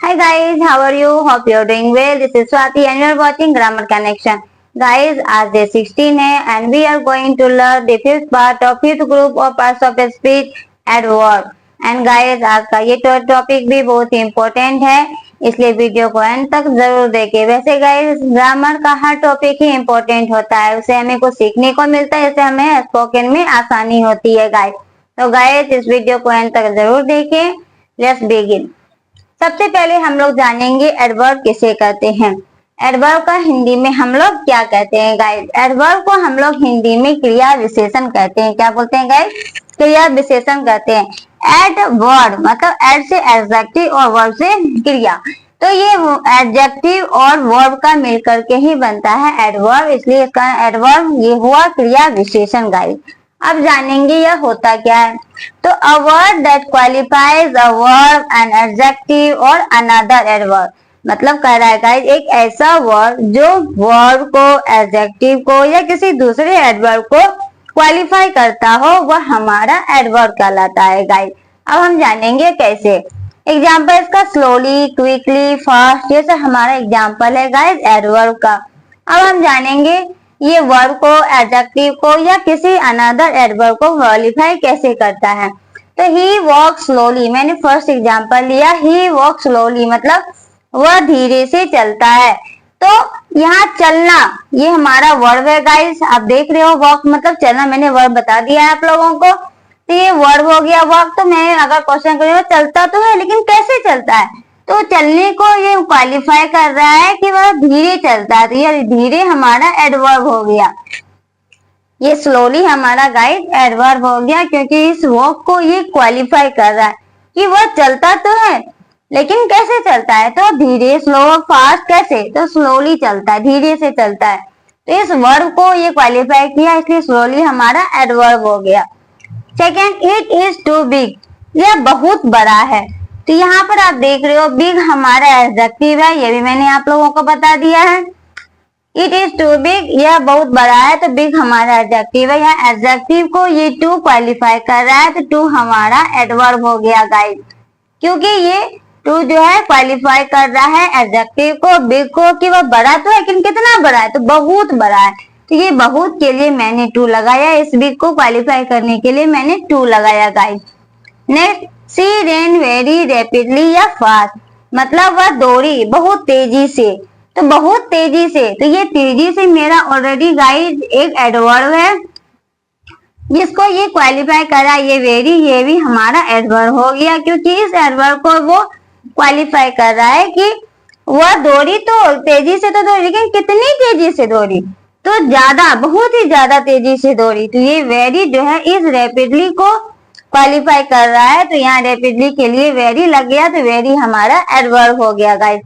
Hi guys, how are you? Hope you're doing well. This is Swati and you're watching Grammar Connection. Guys, आज day 16 है and we are going to learn the fifth part of fifth group of parts of speech adverb. And guys, आज का ये topic भी बहुत ही important है, इसलिए video को एंड तक जरूर देखें। वैसे गाइस, ग्रामर का हर टॉपिक ही इम्पोर्टेंट होता है, उससे हमें कुछ सीखने को मिलता है, इससे हमें स्पोकन में आसानी होती है गाइस। तो गाइस, इस वीडियो को एंड तक जरूर देखें। Let's begin. सबसे पहले हम लोग जानेंगे एडवर्ब किसे कहते हैं। एडवर्ब का हिंदी में हम लोग क्या कहते हैं गाइस? एडवर्ब को हम लोग हिंदी में क्रिया विशेषण कहते हैं। क्या बोलते हैं गाइस? क्रिया विशेषण कहते हैं। एडवर्ब मतलब एड से एडजेक्टिव और वर्ब से क्रिया, तो ये एडजेक्टिव और वर्ब का मिलकर के ही बनता है एडवर्ब, इसलिए इसका एडवर्ब ये हुआ क्रिया विशेषण गाइस। अब जानेंगे यह होता क्या है। तो a word that qualifies a verb an adjective और अनदर एडवर्ब, मतलब कह रहा है गाइस एक ऐसा वर्ड जो वर्ब को, एडजेक्टिव को या किसी दूसरे एडवर्ब को क्वालिफाई करता हो, वह हमारा एडवर्ब कहलाता है गाइस। अब हम जानेंगे कैसे। एग्जाम्पल इसका स्लोली, क्विकली, फास्ट, ये सब हमारा एग्जाम्पल है गाइस एडवर्ब का। अब हम जानेंगे ये वर्ब को, एडजेक्टिव को या किसी अनदर एडवर्ब को क्वालिफाई कैसे करता है। तो ही वॉक स्लोली, मैंने फर्स्ट एग्जांपल लिया, ही वॉक स्लोली मतलब वह धीरे से चलता है। तो यहाँ चलना ये हमारा वर्ब है गाइस, आप देख रहे हो वॉक मतलब चलना, मैंने वर्ब बता दिया है आप लोगों को। तो ये वर्ब हो गया वॉक। तो मैं अगर क्वेश्चन करूँ चलता तो है लेकिन कैसे चलता है, तो चलने को ये क्वालिफाई कर रहा है कि वह धीरे चलता है, तो ये धीरे हमारा एडवर्ब हो गया। ये स्लोली हमारा गाइस एडवर्ब हो गया, क्योंकि इस वॉक को ये क्वालिफाई कर रहा है कि वह चलता तो है लेकिन कैसे चलता है, तो धीरे, स्लो, फास्ट, कैसे, तो स्लोली चलता है, धीरे से चलता है। तो इस वर्ब को ये क्वालिफाई किया, इसलिए स्लोली हमारा एडवर्ब हो गया। Second, it is too big, यह बहुत बड़ा है। तो यहाँ पर आप देख रहे हो बिग हमारा एडजेक्टिव है, ये भी मैंने आप लोगों को बता दिया है। इट इज टू बिग, यह बहुत बड़ा है, तो बिग हमारा एडजेक्टिव है। यहाँ एडजेक्टिव को ये टू क्वालिफाई कर रहा है, तो टू हमारा एडवर्ब हो गया गाइस, क्योंकि ये टू जो है क्वालिफाई कर रहा है एडजेक्टिव को, बिग को, कि वह बड़ा तो है लेकिन कितना बड़ा है, तो बहुत बड़ा है। तो ये बहुत के लिए मैंने टू लगाया, इस बिग को क्वालिफाई करने के लिए मैंने टू लगाया गाइस। नेक्स्ट, सी रेन वेरी रैपिडली या फास्ट, मतलब वह दौड़ी बहुत तेजी से, तो बहुत तेजी से, तो ये तेजी से मेरा ऑलरेडी गाइस एक एडवर्ब है जिसको ये क्वालिफाई करा, ये वेरी, ये भी हमारा एडवर्ब हो गया, क्योंकि इस एडवर्ब को वो क्वालिफाई कर रहा है कि वह दौड़ी तो तेजी से तो दौड़ी, लेकिन कितनी तेजी से दौड़ी, तो ज्यादा, बहुत ही ज्यादा तेजी से दौड़ी। तो ये वेरी जो है इस रैपिडली को क्वालिफाई कर रहा है, तो यहाँ रैपिडली के लिए वेरी लग गया, तो वेरी हमारा एडवर्ब हो गया गाइस।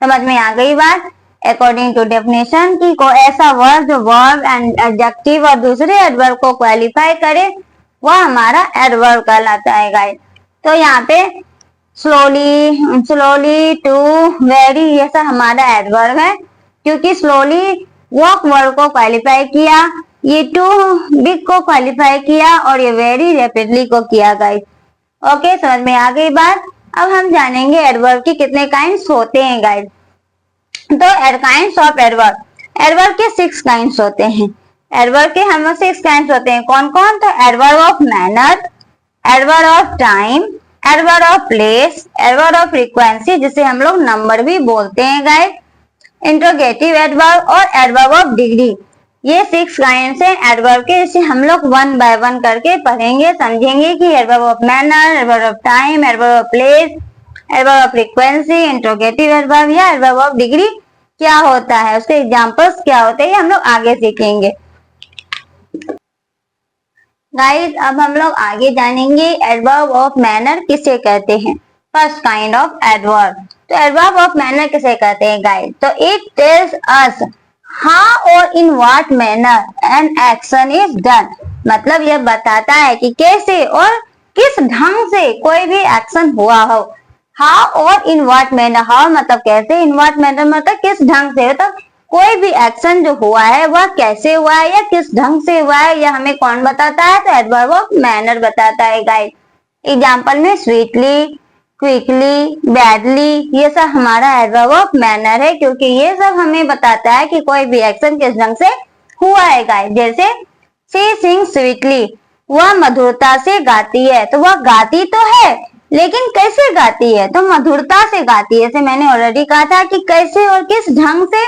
समझ में आ गई बात। अकॉर्डिंग टू डेफिनेशन की कोई ऐसा वर्ड जो वर्ब एंड एडजेक्टिव और दूसरे एडवर्ब को क्वालिफाई करे, वह हमारा एडवर्ब कहलाता है गाइस। तो यहाँ पे स्लोली, स्लोली, टू, वेरी, ये सब हमारा एडवर्ब है, क्योंकि स्लोली वॉक वर्ड को क्वालिफाई किया, ये टू बिग को क्वालिफाई किया और ये वेरी रैपिडली को किया गाइस। ओके, समझ में आ गई बात। अब हम जानेंगे एडवर्ब के कितने काइंड्स होते हैं गाइस। तो काइंड्स ऑफ एडवर्ब, एडवर्ब के 6 काइंड्स होते हैं। एडवर्ब के हम 6 काइंड्स होते हैं। कौन कौन? तो adverb of manner, adverb of time, adverb of place, adverb of frequency, जिसे हम लोग नंबर भी बोलते हैं गाइस, इंट्रोगेटिव एडवर्ब और एडवर्ब ऑफ डिग्री। ये 6 काइंड्स हैं एडवर्ब के, इसे हम लोग वन बाय वन करके पढ़ेंगे, समझेंगे कि adverb of manner, adverb of time, adverb of place, adverb of frequency, interrogative adverb या एडवर्ब ऑफ डिग्री क्या होता है, उसके एग्जांपल्स क्या होते हैं, हम लोग आगे सीखेंगे गाइस। अब हम लोग आगे जानेंगे एडवर्ब ऑफ मैनर किसे कहते हैं। फर्स्ट काइंड ऑफ एडवर्ब, तो एडवर्ब ऑफ मैनर किसे कहते हैं गाइस? तो इट टेल्स अस हाउ और in what manner N action is done, मतलब यह बताता है कि कैसे और किस ढंग से कोई भी एक्शन हुआ हो। हाउ और इन व्हाट मैनर, हाउ मतलब कैसे, इन व्हाट मैनर मतलब किस ढंग से, मतलब कोई भी एक्शन जो हुआ है वह कैसे हुआ है या किस ढंग से हुआ है, यह हमें कौन बताता है? तो एडवर्ब ऑफ मैनर बताता है गाइस। एग्जाम्पल में स्वीटली, क्विकली, बैडली, ये सब हमारा एडवर्ब ऑफ मैनर है, क्योंकि ये सब हमें बताता है कि कोई भी एक्शन किस ढंग से हुआ है गाइस। जैसे शी सिंग्स स्वीटली, वह मधुरता से गाती है, तो वह गाती तो है लेकिन कैसे गाती है, तो मधुरता से गाती है। जैसे मैंने ऑलरेडी कहा था कि कैसे और किस ढंग से,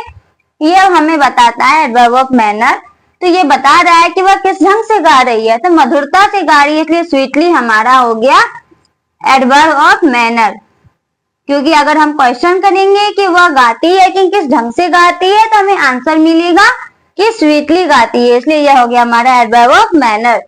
ये हमें बताता है एडवर्ब ऑफ मैनर। तो ये बता रहा है कि वह किस ढंग से गा रही है, तो मधुरता से गा रही है, इसलिए स्वीटली हमारा हो गया एडवर्ब ऑफ मैनर। क्योंकि अगर हम क्वेश्चन करेंगे कि वह गाती है कि किस ढंग से गाती है, तो हमें आंसर मिलेगा कि स्वीटली गाती है, इसलिए यह हो गया हमारा एडवर्ब ऑफ मैनर।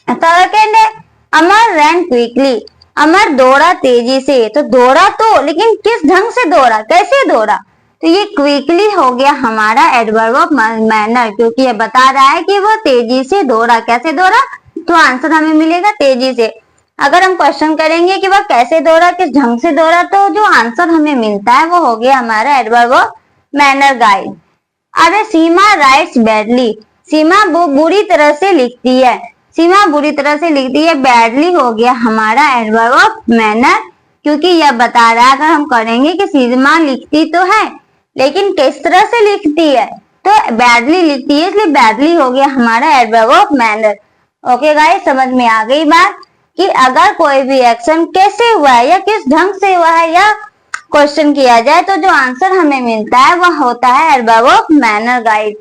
सेकंड है अमर रैन क्विकली, अमर दौड़ा तेजी से, तो दौड़ा तो लेकिन किस ढंग से दौड़ा, कैसे दौड़ा, तो ये क्विकली हो गया हमारा एडवर्ब ऑफ मैनर, क्योंकि ये बता रहा है कि वो तेजी से दौड़ा। कैसे दौड़ा, तो आंसर हमें मिलेगा तेजी से। अगर हम क्वेश्चन करेंगे कि वह कैसे दौड़ा, किस ढंग से दौड़ा, तो जो आंसर हमें मिलता है वो हो गया हमारा एडवर्ब ऑफ मैनर गाइड। अरे सीमा राइट्स बैडली, सीमा वो बुरी तरह से लिखती है, सीमा बुरी तरह से लिखती है, बैडली हो गया हमारा एडवर्ब ऑफ मैनर, क्योंकि यह बता रहा है अगर हम करेंगे कि सीमा लिखती तो है लेकिन किस तरह से लिखती है, तो बैडली लिखती है, इसलिए बैडली हो गया हमारा adverb of manner. Okay guys, समझ में आ गई बात कि अगर कोई भी एक्शन कैसे हुआ है या किस ढंग से हुआ है या क्वेश्चन किया जाए, तो जो आंसर हमें मिलता है वह होता है एडवर्ब ऑफ मैनर गाइड।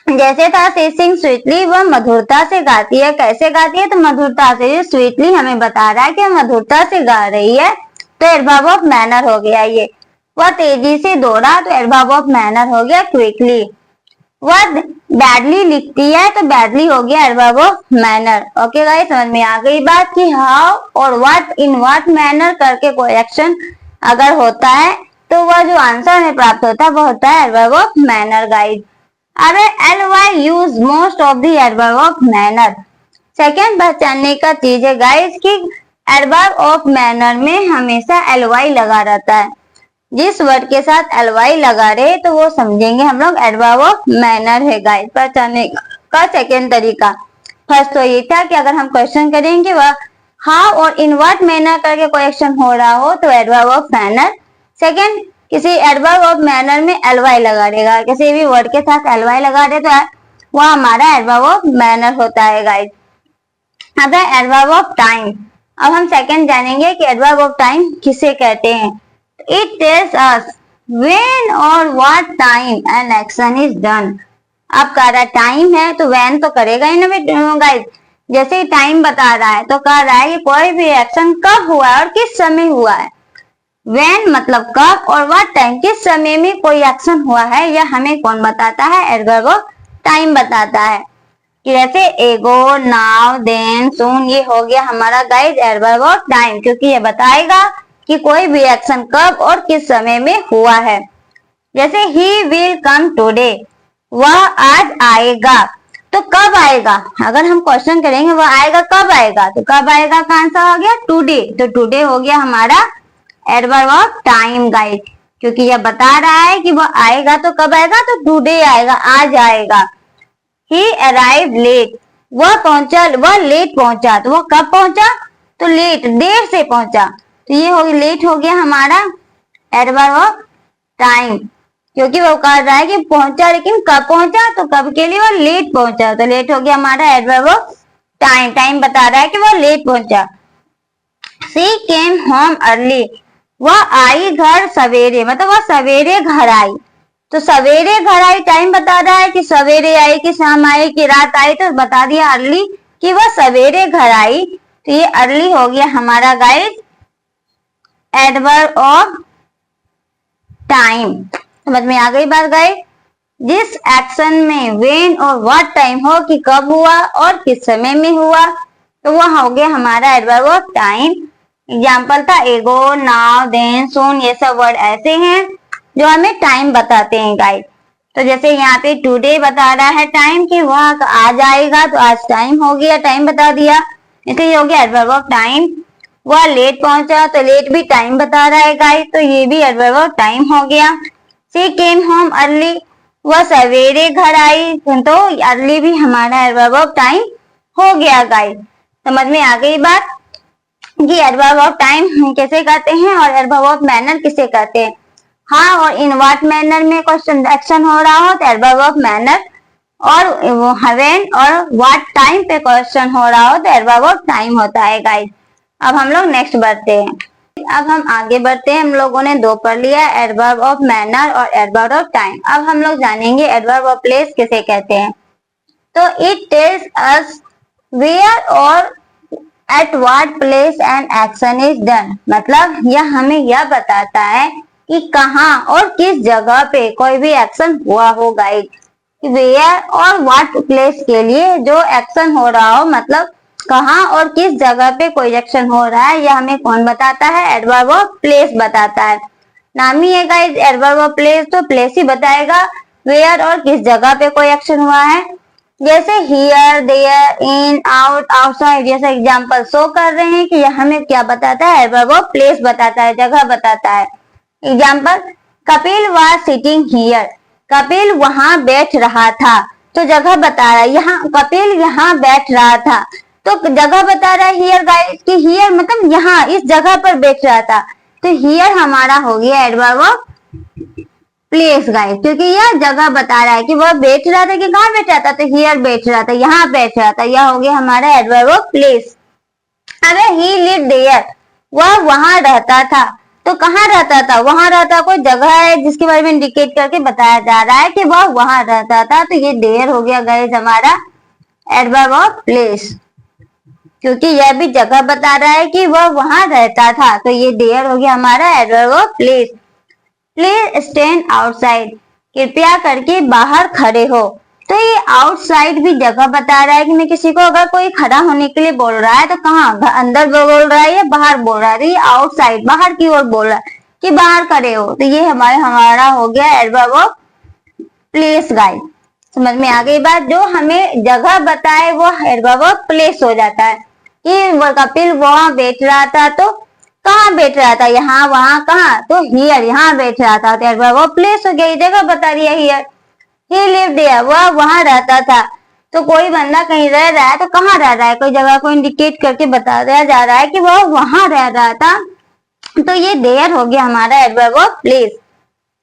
जैसे था शी सिंग्स स्वीटली, वह मधुरता से गाती है, कैसे गाती है, तो मधुरता से। ये स्वीटली हमें बता रहा है कि मधुरता से गा रही है, तो एडवर्ब ऑफ मैनर हो गया ये। वह तेजी से दौड़ा, तो एडवर्ब ऑफ मैनर हो गया क्विकली। वह बैडली लिखती है, तो बैडली हो गया adverb of manner. Okay guys, समझ में आ गई बात कि हाउ और व्हाट, इन व्हाट मैनर करके कोई एक्शन अगर होता है तो वह जो आंसर हमें प्राप्त होता है वो होता है एडवर्ब ऑफ मैनर गाइड। अब ly use most of the adverb of manner. Second पहचानने का चीज है गाइस कि एडवर्ब ऑफ मैनर में हमेशा ly लगा रहता है। जिस वर्ड के साथ ly लगा रहे तो वो समझेंगे हम लोग एडवर्ब ऑफ मैनर है गाइस। पहचानने का सेकेंड तरीका, फर्स्ट तो ये था कि अगर हम क्वेश्चन करेंगे वह हाउ और इन व्हाट मैनर करके कोई एक्शन हो रहा हो तो एडवर्ब ऑफ मैनर। सेकेंड, किसी एडवर्ब ऑफ मैनर में ly लगा देगा, किसी भी वर्ड के साथ ly लगा दे तो वह हमारा एडवर्ब ऑफ मैनर होता है गाइस। अब है एडवर्ब ऑफ टाइम। अब हम सेकेंड जानेंगे कि एडवर्ब ऑफ टाइम किसे कहते हैं। It tells us when or what time an action is done। अब कह रहा है टाइम है तो when तो करेगा ही ना गाइस। जैसे ही टाइम बता रहा है तो कह रहा है कि कोई भी एक्शन कब हुआ है और किस समय हुआ है। when मतलब कब और what टाइम किस समय में कोई एक्शन हुआ है, यह हमें कौन बताता है, एडवर्ब ऑफ टाइम बताता है। कि जैसे एगो, नाउ, देन, सून, ये हो गया हमारा गाइस एडवर्ब ऑफ टाइम, क्योंकि ये बताएगा कि कोई भी एक्शन कब और किस समय में हुआ है। जैसे ही विल कम टुडे, वह आज आएगा, तो कब आएगा, अगर हम क्वेश्चन करेंगे वह आएगा कब आएगा, तो कब आएगा का आंसर हो गया टुडे, तो टुडे हो गया हमारा एडवर्ब ऑफ टाइम गाइस, क्योंकि यह बता रहा है कि वह आएगा तो कब आएगा, तो टुडे आएगा, आज आएगा। ही अराइव लेट, वह पहुंचा, वह लेट पहुंचा, तो वह कब पहुंचा, तो लेट, देर से पहुंचा, तो ये हो लेट हो गया हमारा एडवर्ब ऑफ टाइम, क्योंकि वो कह रहा है कि पहुंचा लेकिन कब पहुंचा, तो कब के लिए वो लेट पहुंचा, तो लेट हो गया हमारा एडवर्ब ऑफ टाइम। टाइम बता रहा है कि वो लेट पहुंचा। शी केम होम अर्ली, वह आई घर सवेरे, मतलब वह सवेरे घर आई, तो सवेरे घर आई टाइम बता रहा है कि सवेरे आई कि शाम आई कि रात आई, तो बता दिया अर्ली कि वह सवेरे घर आई, तो ये अर्ली हो गया हमारा गाइस एडवर्ब ऑफ टाइम। समझ में आ गई बात गाइस। जिस एक्शन में व्हेन और व्हाट टाइम हो कि कब हुआ और किस समय में हुआ, तो वह हो गया हमारा एडवर्ब ऑफ टाइम। एग्जाम्पल था एगो, नाउ, देन, सून, ये सब वर्ड ऐसे हैं जो हमें टाइम बताते हैं गाइस। तो जैसे यहाँ पे टुडे बता रहा है टाइम कि वह आज आएगा, तो आज टाइम हो गया, टाइम बता दिया, इसलिए ये हो गया एडवर्ब ऑफ टाइम। वह लेट पहुंचा, तो लेट भी टाइम बता रहा है गाइस, तो ये भी एडवर्ब ऑफ टाइम हो गया। शी केम होम अर्ली, वह सवेरे घर आई, तो अर्ली भी हमारा एडवर्ब ऑफ टाइम हो गया गाइस। समझ में आ गई बात। कि एडवर्ब ऑफ टाइम किसे कहते हैं और एडवर्ब ऑफ मैनर किसे कहते हैं। हाँ, और इन व्हाट मैनर में क्वेश्चन एक्शन हो रहा हो तो एडवर्ब ऑफ मैनर, और व्हेन और व्हाट टाइम पे क्वेश्चन हो रहा हो तो एडवर्ब ऑफ टाइम होता है गाइस। अब हम लोग नेक्स्ट बढ़ते हैं। अब हम आगे बढ़ते हैं। हम लोगों ने दो पढ़ लिया, एडवर्ब ऑफ मैनर और एडवर्ब ऑफ टाइम। अब हम लोग जानेंगे एडवर्ब ऑफ प्लेस किसे कहते हैं। तो इट टेल्स अस वेयर और at what place N action is done, मतलब यह हमें यह बताता है कि कहाँ और किस जगह पे कोई भी एक्शन हुआ हो गाइस। वेयर और व्हाट प्लेस के लिए जो एक्शन हो रहा हो, मतलब कहाँ और किस जगह पे कोई एक्शन हो रहा है, यह हमें कौन बताता है, एडवर्ब ऑफ प्लेस बताता है। नाम ही है गाइस एडवर्ब ऑफ प्लेस, तो प्लेस ही बताएगा वेयर और किस जगह पे कोई एक्शन हुआ है। जैसे here, there, in, out, outside जैसे एग्जाम्पल शो कर रहे हैं कि यह हमें क्या बताता है, एडवर्ब ऑफ प्लेस बताता है, जगह बताता है। Example, Kapil was sitting here, Kapil वहां बैठ रहा था, तो जगह बता रहा है। यहाँ कपिल यहाँ बैठ रहा था, तो जगह बता रहा है हियर गाइस, कि हियर मतलब यहाँ इस जगह पर बैठ रहा था, तो हियर हमारा हो गया एडवर्ब ऑफ प्लेस गाइस, क्योंकि यह जगह बता रहा है कि वह बैठ रहा था कि कहाँ बैठ रहा था, तो हियर बैठ रहा था, यहाँ बैठ रहा था, यह हो गया हमारा एडवर्ब ऑफ प्लेस। अबे ही लिव्ड देयर, वह वहां रहता था, तो कहाँ रहता था, वहां रहता, कोई जगह है जिसके बारे में इंडिकेट करके बताया जा रहा है कि वह वहां रहता था, तो ये देयर हो गया गाइस हमारा एडवर्ब ऑफ प्लेस, क्योंकि यह भी जगह बता रहा है कि वह वहां रहता था, तो ये देयर हो गया हमारा adverb of place. Please stand outside, कृपया करके बाहर खड़े हो, तो ये आउटसाइड भी जगह बता रहा है कि मैं किसी को अगर कोई खड़ा होने के लिए बोल रहा है तो कहाँ, अंदर बोल रहा है या बाहर बोल रहा है, तो ये आउटसाइड बाहर की ओर बोल रहा है कि बाहर खड़े हो, तो ये हमारा हो गया एडवर्ब ऑफ प्लेस गाइस। समझ में आ गई बात, जो हमें जगह बताए वो एडवर्ब ऑफ प्लेस हो जाता है। कि कपिल वहां बैठ रहा था, तो कहाँ बैठ रहा था, यहाँ वहां कहाँ, तो हियर यहाँ बैठ रहा था, तो एडवर्ब ऑफ प्लेस हो गया, ये जगह बता दिया हियर। ही लिव्ड देयर, वह वहां रहता था, तो कोई बंदा कहीं रह रहा है तो कहाँ रह रहा है, कोई जगह को इंडिकेट करके बता दिया जा रहा है कि वह वहां रह रहा था, तो ये देयर हो गया हमारा एडवर्ब ऑफ प्लेस।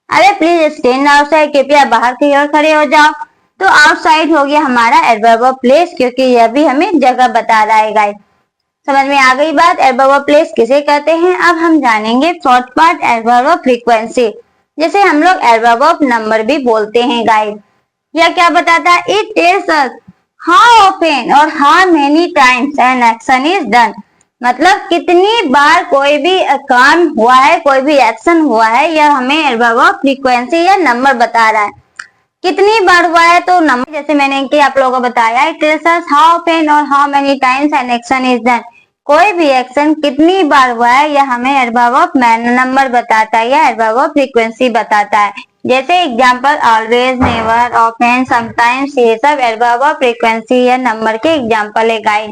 अरे प्लीज स्टैंड आउटसाइड, कृपया बाहर की ओर खड़े हो जाओ, तो आउटसाइड हो गया हमारा एडवर्ब ऑफ प्लेस, क्योंकि यह भी हमें जगह बता रहा है गाइस। समझ में आ गई बात, एडवर्ब ऑफ प्लेस किसे कहते हैं। अब हम जानेंगे fourth part, adverb of frequency, जैसे हम लोग एडवर्ब ऑफ नंबर भी बोलते हैं गाइस। यह क्या बताता है, it tells us how often और how many times an action is done, मतलब कितनी बार कोई भी काम हुआ है, कोई भी एक्शन हुआ है, यह हमें एडवर्ब ऑफ फ्रीक्वेंसी या नंबर बता रहा है। कितनी बार हुआ है, तो नंबर जैसे मैंने कि आप लोगों को बताया, it tells us how often और how many times an action is done, कोई भी एक्शन कितनी बार हुआ है, यह हमें एडवर्ब ऑफ नंबर बताता है या एडवर्ब ऑफ फ्रीक्वेंसी बताता है। जैसे example always, never, often, sometimes, ये सब एडवर्ब ऑफ फ्रीक्वेंसी या नंबर के एग्जांपल है गाइस।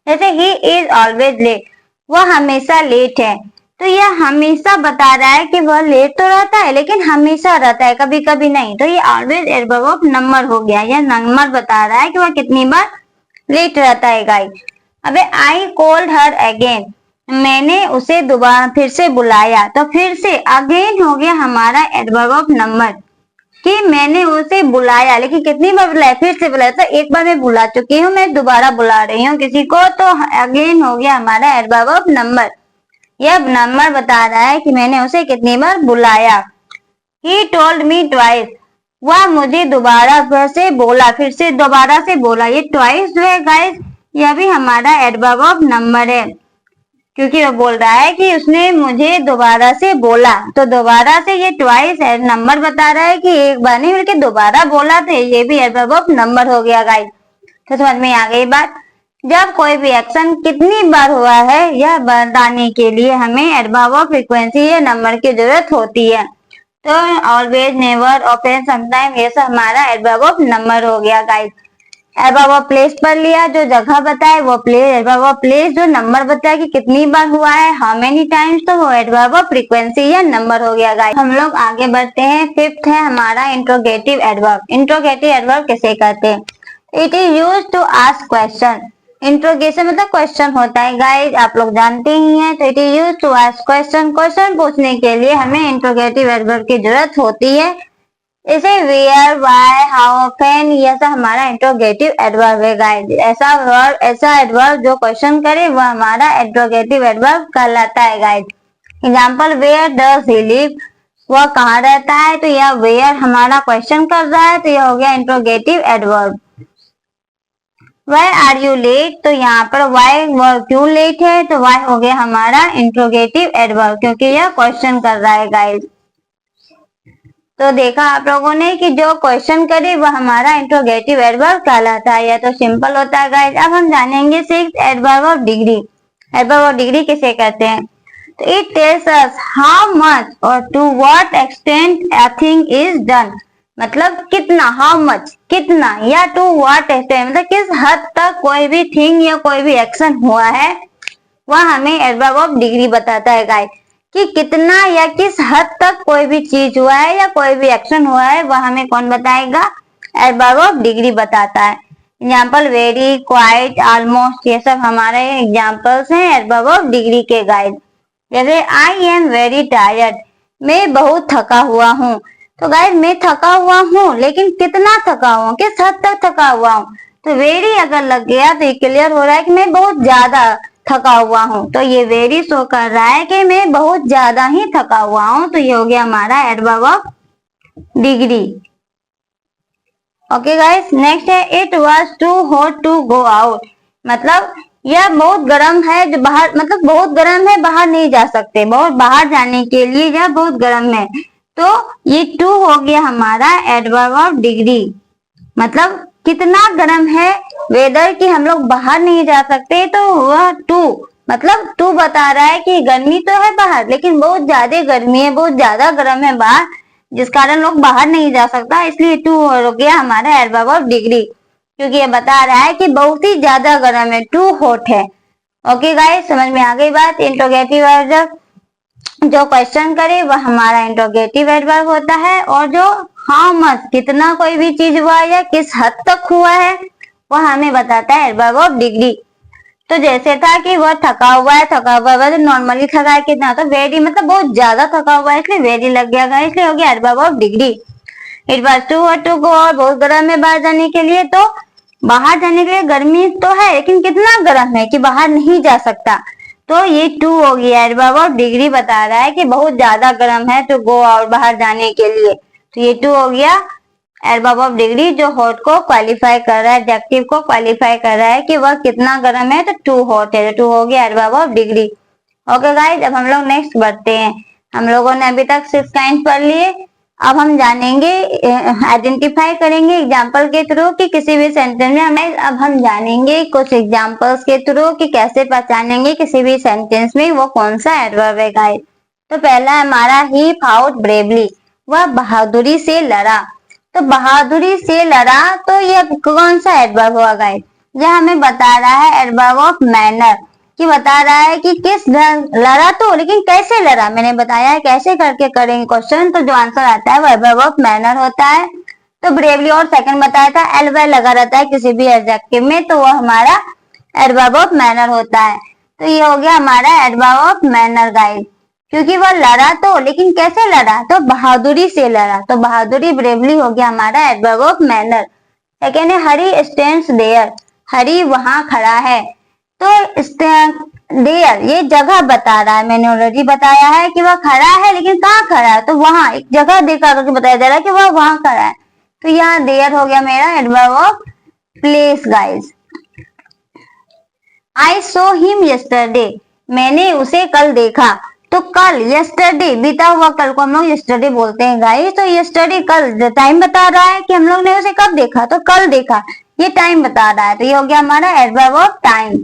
जैसे ही इज ऑलवेज लेट, वह हमेशा लेट है, तो यह हमेशा बता रहा है कि वह लेट तो रहता है लेकिन हमेशा रहता है, कभी कभी नहीं, तो ये ऑलवेज एडवर्ब ऑफ नंबर हो गया, यह नंबर बता रहा है कि वह कितनी बार लेट रहता है गाइस। अबे आई कॉल्ड हर अगेन, मैंने उसे दोबारा फिर से बुलाया, तो फिर से अगेन हो गया हमारा एडवर्ब ऑफ नंबर, कि मैंने उसे बुलाया, लेकिन कितनी बार बुलाया, फिर से बुलाया, तो एक बार मैं बुला चुकी हूँ, मैं दोबारा बुला रही हूँ किसी को, तो अगेन हो गया हमारा एडवर्ब ऑफ नंबर। यह नंबर बता रहा है कि मैंने उसे कितनी बार बुलाया। ही टोल्ड मी ट्वाइस, वह मुझे दोबारा फिर से बोला, फिर से दोबारा से बोला, ये ट्वाइस जो है गाइस, यह भी हमारा एडवर्ब ऑफ नंबर है, क्योंकि वो बोल रहा है कि उसने मुझे दोबारा से बोला, तो दोबारा से ये ट्वाइस नंबर बता रहा है कि एक बार नहीं बल्कि दोबारा बोला, तो ये भी एडवर्ब ऑफ नंबर हो गया गाइस। तो समझ में आ गई बात, जब कोई भी एक्शन कितनी बार हुआ है यह बताने के लिए हमें एडवर्ब ऑफ फ्रीक्वेंसी या नंबर की जरूरत होती है। तो ऑलवेज, नेवर, ऑफन, समटाइम, ये सब हमारा एडवर्ब ऑफ नंबर हो गया गाइस। एडवर्ब ऑफ प्लेस पढ़ लिया, जो जगह बताए वो प्लेस, एडवर्ब ऑफ प्लेस जो नंबर बताया कि कितनी बार हुआ है, हाउ मेनी टाइम्स, तो वो एडवर्ब ऑफ फ्रीक्वेंसी या नंबर हो गया गाइस। हम लोग आगे बढ़ते हैं, फिफ्थ है हमारा इंट्रोगेटिव एडवर्ब। इंट्रोगेटिव एडवर्ब किसे कहते हैं, it is used to ask question, interrogation मतलब क्वेश्चन होता है गाइस, आप लोग जानते ही हैं। तो it is used to ask question, question पूछने के लिए हमें इंट्रोगेटिव एडवर्ब की जरूरत होती है। इसे वेयर, व्हाई, हाउ ऑफन, ये सब हमारा इंट्रोगेटिव एडवर्ब है गाइस। ऐसा वर्ब, ऐसा एडवर्ब जो क्वेश्चन करे वह हमारा इंट्रोगेटिव एडवर्ब कहलाता है guys. Example, where does he live, वह कहाँ रहता है। तो यह वेयर हमारा क्वेश्चन कर रहा है, तो यह हो गया interrogative adverb. Why are you late, तो यहाँ पर वाई वह क्यों लेट है, तो वाई हो गया हमारा इंट्रोगेटिव एडवर्ब, क्योंकि यह क्वेश्चन कर रहा है गाइस। तो देखा आप लोगों ने कि जो क्वेश्चन करे वह हमारा इंट्रोगेटिव एडवर्ब कहलाता है। यह तो सिंपल होता है गाइस। अब हम जानेंगे six adverb of degree. Adverb of degree किसे कहते हैं? तो it tells us how much और to what extent a thing is done, मतलब कितना, हाउ मच कितना, या टू व्हाट एक्सटेंट मतलब किस हद तक कोई भी थिंग या कोई भी एक्शन हुआ है, वह हमें एडवर्ब ऑफ डिग्री बताता है गाइस। कि कितना या किस हद तक कोई भी चीज हुआ है या कोई भी एक्शन हुआ है, वह हमें कौन बताएगा? एडवर्ब ऑफ डिग्री बताता है। एग्जाम्पल, वेरी, क्वाइट, ऑलमोस्ट, ये सब हमारे एग्जाम्पल्स हैं एडवर्ब ऑफ डिग्री के गाइस। जैसे आई एम वेरी टायर्ड, मैं बहुत थका हुआ हूँ। तो गाइस मैं थका हुआ हूँ, लेकिन कितना थका हुआ हूँ, किस हद तक थका हुआ हूँ। तो वेरी अगर लग गया तो ये क्लियर हो रहा है कि मैं बहुत ज्यादा थका हुआ हूँ। तो ये वेरी शो कर रहा है कि मैं बहुत ज्यादा ही थका हुआ हूँ। तो ये हो गया हमारा adverb of degree. Okay guys, next है it was too hot to go out, मतलब यह बहुत गर्म है, जो बाहर, मतलब बहुत गर्म है, बाहर नहीं जा सकते, बहुत बाहर जाने के लिए यह बहुत गर्म है। तो ये टू हो गया हमारा एडवर्ब ऑफ डिग्री, मतलब कितना गर्म है वेदर कि हम लोग बाहर नहीं जा सकते। तो वह टू, मतलब टू बता रहा है कि गर्मी तो है बाहर, लेकिन बहुत ज्यादा गर्मी है, बहुत ज्यादा गर्म है बाहर, जिस कारण लोग बाहर नहीं जा सकता, इसलिए टू हो गया हमारा एडवर्ब ऑफ डिग्री, क्योंकि ये बता रहा है कि बहुत ही ज्यादा गर्म है, टू हॉट है। ओके गाइस, समझ में आ गई बात। इंट्रोगेटिव एडवर्ब जो क्वेश्चन करे वह हमारा इंट्रोगेटिव एडवर्ब होता है, और जो हाउ मच कितना कोई भी चीज हुआ या किस हद तक हुआ है, वह हमें बताता है एडवर्ब ऑफ डिग्री। तो जैसे था कि वह थका हुआ है, थका हुआ है, तो नॉर्मली थका है कितना, तो वेरी मतलब बहुत ज्यादा थका हुआ है, इसलिए वेरी लग गया, इसलिए हो गया adverb of degree. It was too hot to go, और बहुत गर्म है बाहर जाने के लिए। तो बाहर जाने के लिए गर्मी तो है, लेकिन कितना गर्म है कि बाहर नहीं जा सकता। तो ये टू हो गया, एडवर्ब ऑफ डिग्री बता रहा है कि बहुत ज्यादा गर्म है टू गो आउट, बाहर जाने के लिए। तो ये टू हो गया एडवर्ब ऑफ डिग्री, जो हॉट को क्वालिफाई कर रहा है, एडजेक्टिव को क्वालिफाई कर रहा है कि वह कितना गर्म है, तो टू हॉट है, तो टू हो गया adverb of degree. Okay guys, अब हम लोग नेक्स्ट बढ़ते हैं। हम लोगों ने अभी तक 6 काइंड पढ़ लिए। अब हम जानेंगे, आइडेंटिफाई करेंगे एग्जाम्पल के थ्रू कि किसी भी सेंटेंस में हमें, अब हम जानेंगे कुछ एग्जाम्पल्स के थ्रू कि कैसे पहचानेंगे किसी भी सेंटेंस में वो कौन सा एडवर्ब है गाइस। तो पहला हमारा ही फाउट ब्रेवली, वह बहादुरी से लड़ा। तो बहादुरी से लड़ा, तो ये कौन सा एडवर्ब हुआ गाइस? यह हमें बता रहा है एडवर्ब ऑफ मैनर, कि बता रहा है कि किस ढंग लड़ा, तो लेकिन कैसे लड़ा, मैंने बताया है कैसे करके करेंगे क्वेश्चन, तो जो आंसर आता है वो एडवर्ब ऑफ मैनर होता है। तो ब्रेवली, और सेकंड बताया था एल वाई लगा रहता है किसी भी एडजेक्टिव में, तो वो हमारा एडवर्ब ऑफ मैनर होता है। तो ये हो गया हमारा एडवर्ब ऑफ मैनर गाइस, क्योंकि वह लड़ा तो, लेकिन कैसे लड़ा, तो बहादुरी से लड़ा। तो बहादुरी ब्रेवली हो गया हमारा एडवर्ब ऑफ मैनर। सेकेंड है हरी स्टैंड्स देयर, हरी वहां खड़ा है। तो देयर ये जगह बता रहा है, मैंने ऑलरेडी बताया है कि वह खड़ा है, लेकिन कहाँ खड़ा है, तो वहां एक जगह देखा करके बताया जा रहा है कि वह वहां खड़ा है। तो यहाँ देयर हो गया मेरा adverb of place guys. I saw him yesterday, मैंने उसे कल देखा। तो कल, यस्टरडे बीता हुआ कल को हम लोग यस्टरडे बोलते हैं गाइस। तो यस्टरडे कल टाइम बता रहा है कि हम लोग ने उसे कब देखा, तो कल देखा, ये टाइम बता रहा है। तो ये हो गया हमारा एडवर्ब ऑफ टाइम।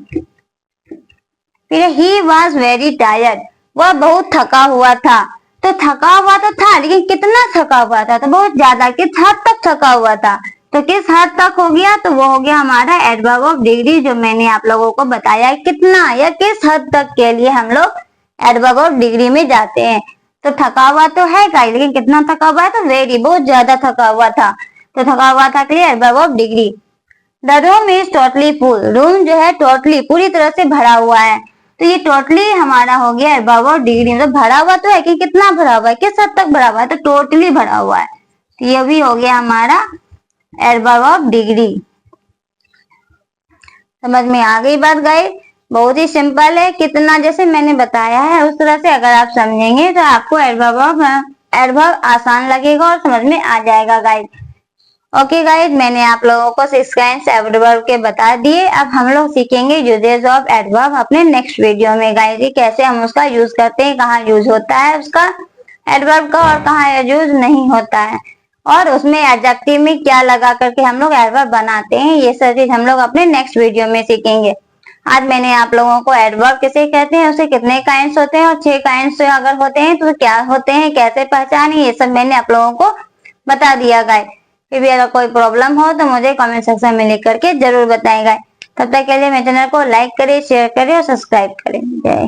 फिर ही वॉज वेरी टायर्ड, वह बहुत थका हुआ था। तो थका हुआ तो था, लेकिन कितना थका हुआ था, तो बहुत ज्यादा, किस हद तक थका हुआ था, तो किस हद तक हो गया, तो वो हो गया हमारा एडवर्ब ऑफ डिग्री, जो मैंने आप लोगों को बताया है कितना या किस हद तक के लिए हम लोग एडवर्ब ऑफ डिग्री में जाते हैं। तो थका हुआ तो है गाइस, लेकिन कितना थका हुआ है, तो वेरी बहुत ज्यादा थका हुआ था। तो थका हुआ था के लिए adverb of degree. The room is totally full, room जो है टोटली पूरी तरह से भरा हुआ है। तो ये टोटली हमारा हो गया एडवर्ब ऑफ डिग्री, मतलब भरा हुआ तो है कि कितना भरा हुआ है, किस हद तक भरा हुआ है, तो टोटली भरा हुआ है। तो ये भी हो गया हमारा एडवर्ब ऑफ डिग्री। समझ में आ गई बात गाइस? बहुत ही सिंपल है, कितना जैसे मैंने बताया है उस तरह से अगर आप समझेंगे तो आपको एडवर्ब आसान लगेगा और समझ में आ जाएगा गाइस। ओके गाइस, मैंने आप लोगों को 6 काइंड्स एडवर्ब के बता दिए। अब हम लोग सीखेंगे यूजेस ऑफ एडवर्ब अपने नेक्स्ट वीडियो में गाइस, कैसे हम उसका यूज करते हैं, कहाँ यूज होता है उसका एडवर्ब का और कहाँ यूज नहीं होता है, और उसमें एडजेक्टिव में क्या लगा करके हम लोग एडवर्ब बनाते हैं, ये सब चीज हम लोग अपने नेक्स्ट वीडियो में सीखेंगे। आज मैंने आप लोगों को एडवर्ब किसे कहते हैं, उसे कितने काइंड्स होते हैं और 6 काइंड्स अगर होते हैं तो क्या होते हैं, कैसे पहचाने, ये सब मैंने आप लोगों को बता दिया गाइस। फिर भी अगर कोई प्रॉब्लम हो तो मुझे कमेंट सेक्शन में लिख करके जरूर बताएगा। तब तक के लिए मेरे चैनल को लाइक करें, शेयर करें और सब्सक्राइब करें। जय